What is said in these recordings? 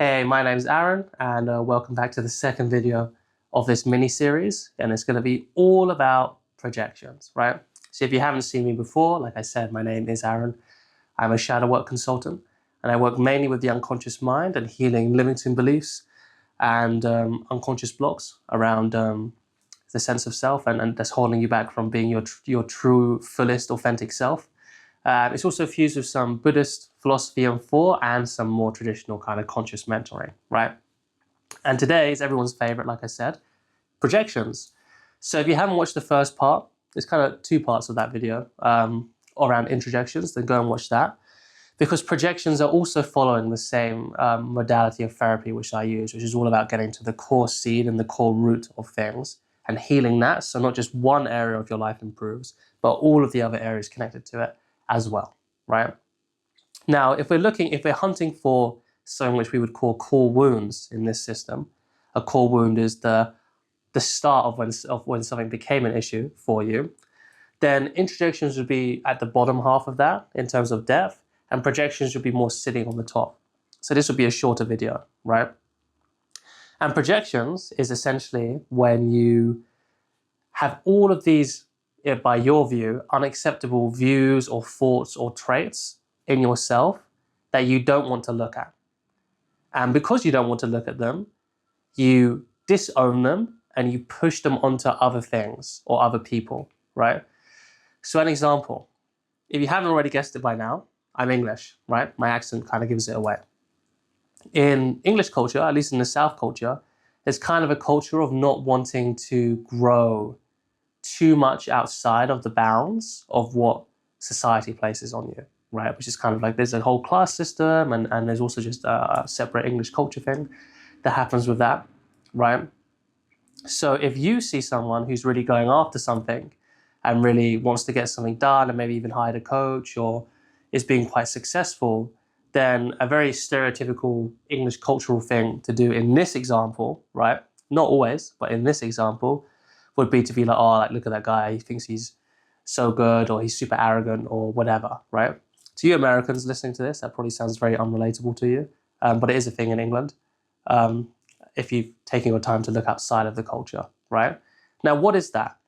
Hey, my name's Aaron, and welcome back to the second video of this mini-series, and it's going to be all about projections, right? So if you haven't seen me before, like I said, my name is Aaron. I'm a shadow work consultant, and I work mainly with the unconscious mind and healing limiting beliefs and unconscious blocks around the sense of self and that's holding you back from being your true, fullest, authentic self. It's also fused with some Buddhist philosophy and thought and some more traditional kind of conscious mentoring, right? And today is everyone's favorite, like I said, projections. So if you haven't watched the first part, there's kind of two parts of that video around introjections, then go and watch that. Because projections are also following the same modality of therapy which I use, which is all about getting to the core seed and the core root of things and healing that. So not just one area of your life improves, but all of the other areas connected to it as well, right? Now, if we're hunting for something which we would call core wounds in this system, a core wound is the start of when something became an issue for you, then introjections would be at the bottom half of that in terms of depth, and projections would be more sitting on the top. So this would be a shorter video, right? And projections is essentially when you have all of these, by your view, unacceptable views or thoughts or traits in yourself that you don't want to look at. And because you don't want to look at them, you disown them and you push them onto other things or other people, right? So an example, if you haven't already guessed it by now, I'm English, right? My accent kind of gives it away. In English culture, at least in the South culture, there's kind of a culture of not wanting to grow too much outside of the bounds of what society places on you, right? Which is kind of like there's a whole class system and there's also just a separate English culture thing that happens with that, right? So if you see someone who's really going after something and really wants to get something done and maybe even hired a coach or is being quite successful, then a very stereotypical English cultural thing to do in this example, right? Not always, but in this example, would be to be like, oh, like, look at that guy, he thinks he's so good or he's super arrogant or whatever, right? To you Americans listening to this, that probably sounds very unrelatable to you, but it is a thing in England if you're taking your time to look outside of the culture, right? Now, what is that?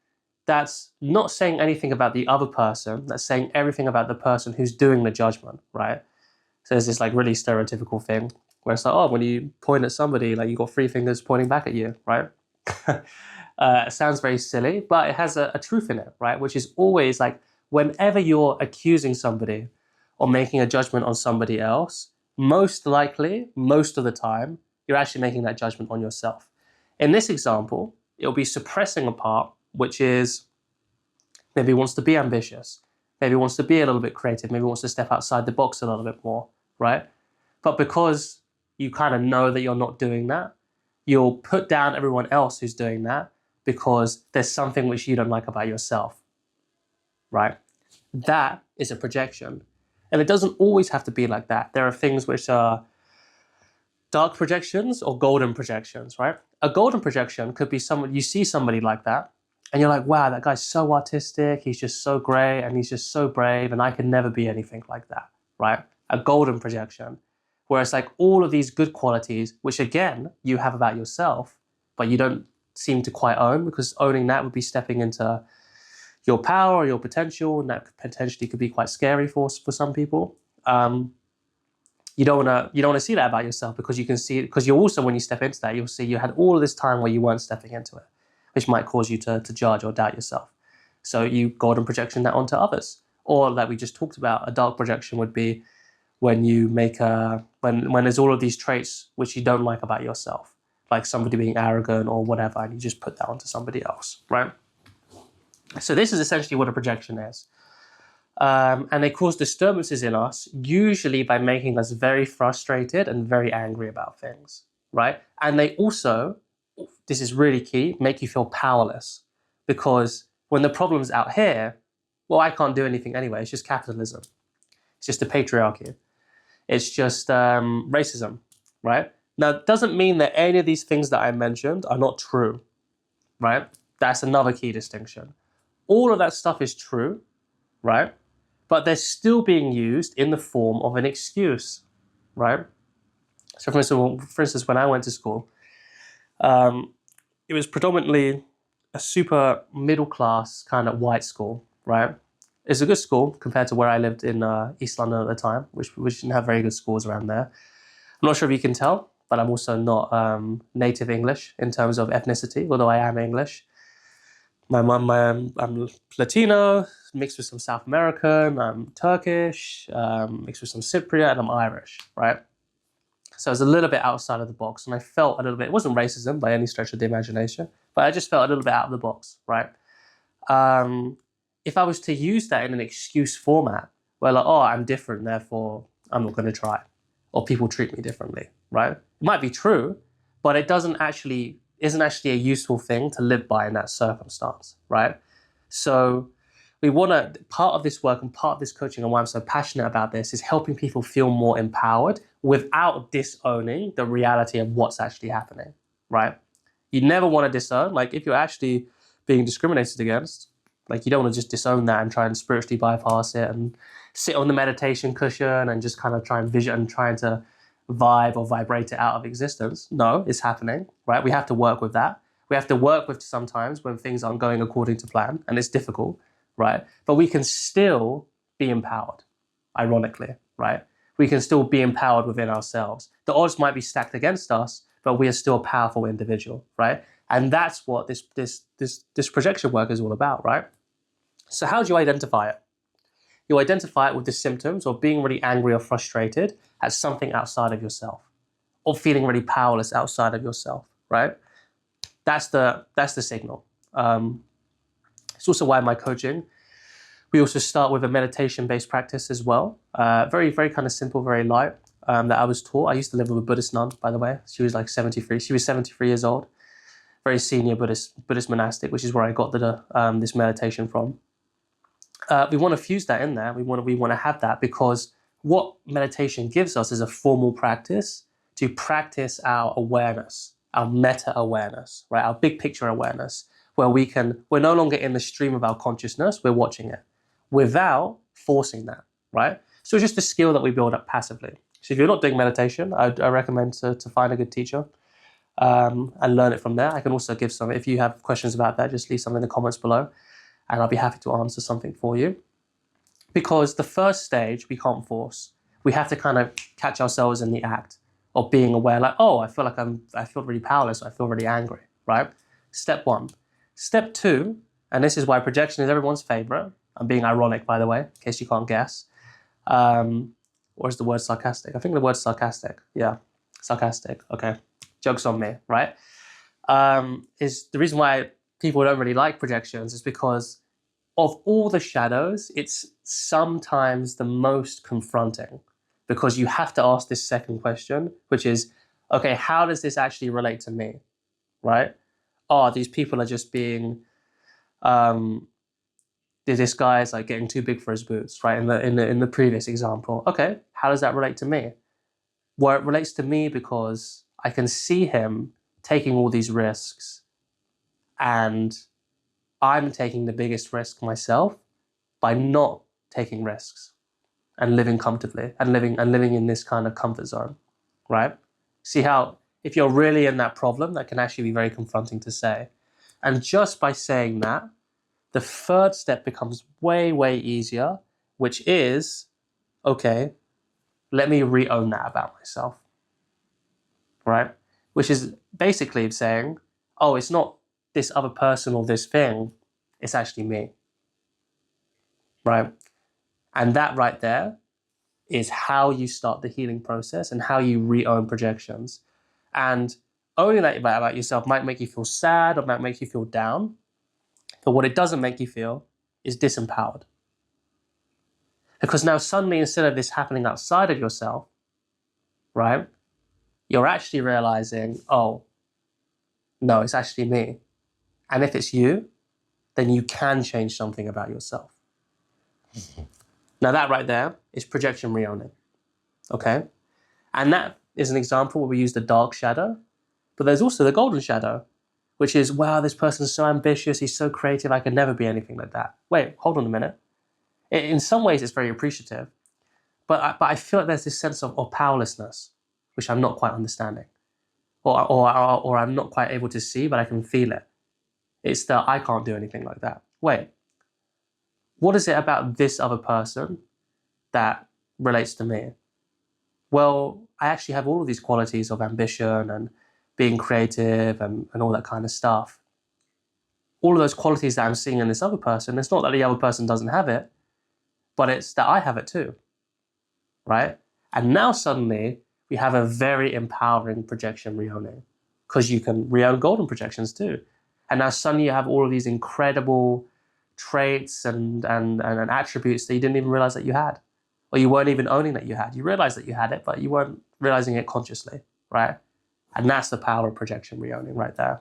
That's not saying anything about the other person, that's saying everything about the person who's doing the judgment, right? So there's this like really stereotypical thing where it's like, oh, when you point at somebody, like you got three fingers pointing back at you, right? It sounds very silly, but it has a truth in it, right? Which is always like whenever you're accusing somebody or making a judgment on somebody else, most likely, most of the time, you're actually making that judgment on yourself. In this example, it'll be suppressing a part which is maybe wants to be ambitious, maybe wants to be a little bit creative, maybe wants to step outside the box a little bit more, right? But because you kind of know that you're not doing that, you'll put down everyone else who's doing that because there's something which you don't like about yourself, right? That is a projection. And it doesn't always have to be like that. There are things which are dark projections or golden projections, right? A golden projection could be someone, you see somebody like that, and you're like, wow, that guy's so artistic, he's just so great, and he's just so brave, and I can never be anything like that, right? A golden projection. Where it's like all of these good qualities, which again, you have about yourself, but you don't seem to quite own, because owning that would be stepping into your power or your potential, and that potentially could be quite scary for some people. You don't want to see that about yourself because you can see it, because you also, when you step into that, you'll see you had all of this time where you weren't stepping into it, which might cause you to judge or doubt yourself. So you golden projection that onto others. Or like we just talked about, a dark projection would be when you make when there's all of these traits which you don't like about yourself, like somebody being arrogant or whatever, and you just put that onto somebody else, right? So this is essentially what a projection is. And they cause disturbances in us, usually by making us very frustrated and very angry about things, right? And they also, this is really key, make you feel powerless. Because when the problem's out here, well, I can't do anything anyway. It's just capitalism. It's just the patriarchy. It's just racism, right? Now, it doesn't mean that any of these things that I mentioned are not true, right? That's another key distinction. All of that stuff is true, right? But they're still being used in the form of an excuse, right? So for instance, when I went to school, it was predominantly a super middle class kind of white school, right? It's a good school compared to where I lived in East London at the time, which didn't have very good schools around there. I'm not sure if you can tell, but I'm also not native English in terms of ethnicity, although I am English. I'm Latino, mixed with some South American. I'm Turkish, mixed with some Cypriot, and I'm Irish, right? So I was a little bit outside of the box, and I felt a little bit. It wasn't racism by any stretch of the imagination, but I just felt a little bit out of the box, right? If I was to use that in an excuse format, where like, oh, I'm different, therefore I'm not going to try, or people treat me differently, right? It might be true, but it isn't actually a useful thing to live by in that circumstance, right? So we want to, part of this work and part of this coaching and why I'm so passionate about this is helping people feel more empowered without disowning the reality of what's actually happening, right? You never want to disown, like if you're actually being discriminated against, like you don't want to just disown that and try and spiritually bypass it and sit on the meditation cushion and just kind of try and vision and trying to vibe or vibrate it out of existence. No, it's happening, right? We have to work with that. We have to work with sometimes when things aren't going according to plan and it's difficult, right? But we can still be empowered, ironically, right? We can still be empowered within ourselves. The odds might be stacked against us, but we are still a powerful individual, right? And that's what this projection work is all about, right? So how do you identify it? You identify it with the symptoms of being really angry or frustrated at something outside of yourself, or feeling really powerless outside of yourself, right? That's the signal. It's also why my coaching, we also start with a meditation-based practice as well. Very, very kind of simple, very light, that I was taught. I used to live with a Buddhist nun, by the way. She was like 73. She was 73 years old. Very senior Buddhist monastic, which is where I got this meditation from. We want to fuse that in there. We want to have that because what meditation gives us is a formal practice to practice our awareness, our meta-awareness, right? Our big picture awareness, where we're no longer in the stream of our consciousness, we're watching it without forcing that, right? So it's just a skill that we build up passively. So if you're not doing meditation, I recommend to find a good teacher and learn it from there. I can also give some, if you have questions about that, just leave some in the comments below and I'll be happy to answer something for you. Because the first stage we can't force. We have to kind of catch ourselves in the act of being aware, like, oh, I feel really powerless, I feel really angry, right? Step one. Step two, and this is why projection is everyone's favorite. I'm being ironic, by the way, in case you can't guess. Or is the word sarcastic? I think the word's sarcastic. Yeah, sarcastic. Okay, joke's on me, right? Is the reason why people don't really like projections is because of all the shadows, it's sometimes the most confronting because you have to ask this second question, which is, okay, how does this actually relate to me, right? Oh, these people are just being, this guy is like getting too big for his boots, right? In the previous example, okay, how does that relate to me? Well, it relates to me because I can see him taking all these risks and I'm taking the biggest risk myself by not taking risks and living comfortably and living in this kind of comfort zone, right? See how if you're really in that problem, that can actually be very confronting to say. And just by saying that, the third step becomes way, way easier, which is, okay, let me re-own that about myself, right? Which is basically saying, oh, it's not this other person or this thing, it's actually me, right? And that right there is how you start the healing process and how you re-own projections. And owning that about yourself might make you feel sad or might make you feel down, but what it doesn't make you feel is disempowered. Because now suddenly, instead of this happening outside of yourself, right, you're actually realizing, oh, no, it's actually me. And if it's you, then you can change something about yourself. Now that right there is projection reowning, okay? And that is an example where we use the dark shadow, but there's also the golden shadow, which is, wow, this person's so ambitious, he's so creative, I could never be anything like that. Wait, hold on a minute. In some ways, it's very appreciative, but I feel like there's this sense of powerlessness, which I'm not quite understanding, or I'm not quite able to see, but I can feel it. It's that I can't do anything like that. Wait, what is it about this other person that relates to me? Well, I actually have all of these qualities of ambition and being creative and all that kind of stuff. All of those qualities that I'm seeing in this other person, it's not that the other person doesn't have it, but it's that I have it too, right? And now suddenly we have a very empowering projection reowning, because you can reown golden projections too. And now suddenly you have all of these incredible traits and attributes that you didn't even realize that you had, or you weren't even owning that you had. You realized that you had it, but you weren't realizing it consciously, right? And that's the power of projection reowning right there.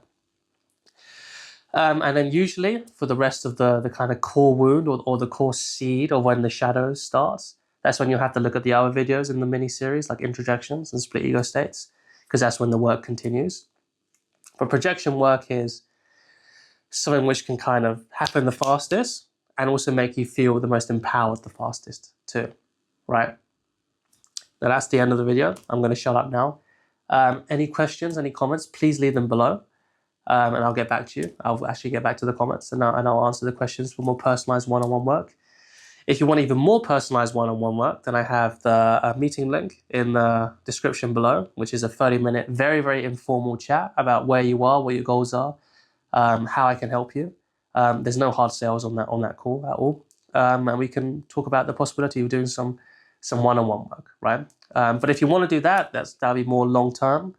And then usually for the rest of the kind of core wound or the core seed of when the shadow starts, that's when you'll have to look at the other videos in the mini-series, like introjections and split ego states, because that's when the work continues. But projection work is something which can kind of happen the fastest and also make you feel the most empowered the fastest too, right? Now that's the end of the video. I'm going to shut up now. Any questions, any comments, please leave them below. And I'll get back to you. I'll actually get back to the comments and I'll answer the questions for more personalized one-on-one work. If you want even more personalized one-on-one work, then I have the meeting link in the description below, which is a 30-minute, very, very informal chat about where you are, what your goals are, how I can help you. There's no hard sales on that call at all. And we can talk about the possibility of doing some one-on-one work, right? But if you want to do that, that'll be more long-term.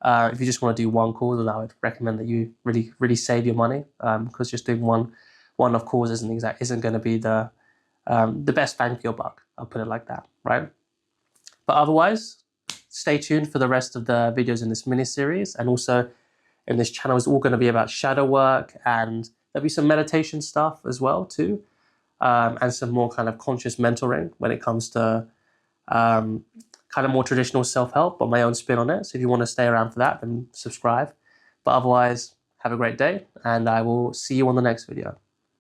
If you just want to do one call, then I would recommend that you really save your money, because just doing one-off calls isn't going to be the best bang for your buck. I'll put it like that, right? But otherwise, stay tuned for the rest of the videos in this mini-series, and also in this channel is all going to be about shadow work, and there'll be some meditation stuff as well too, and some more kind of conscious mentoring when it comes to kind of more traditional self-help, but my own spin on it. So if you want to stay around for that, then subscribe. But otherwise, have a great day, and I will see you on the next video.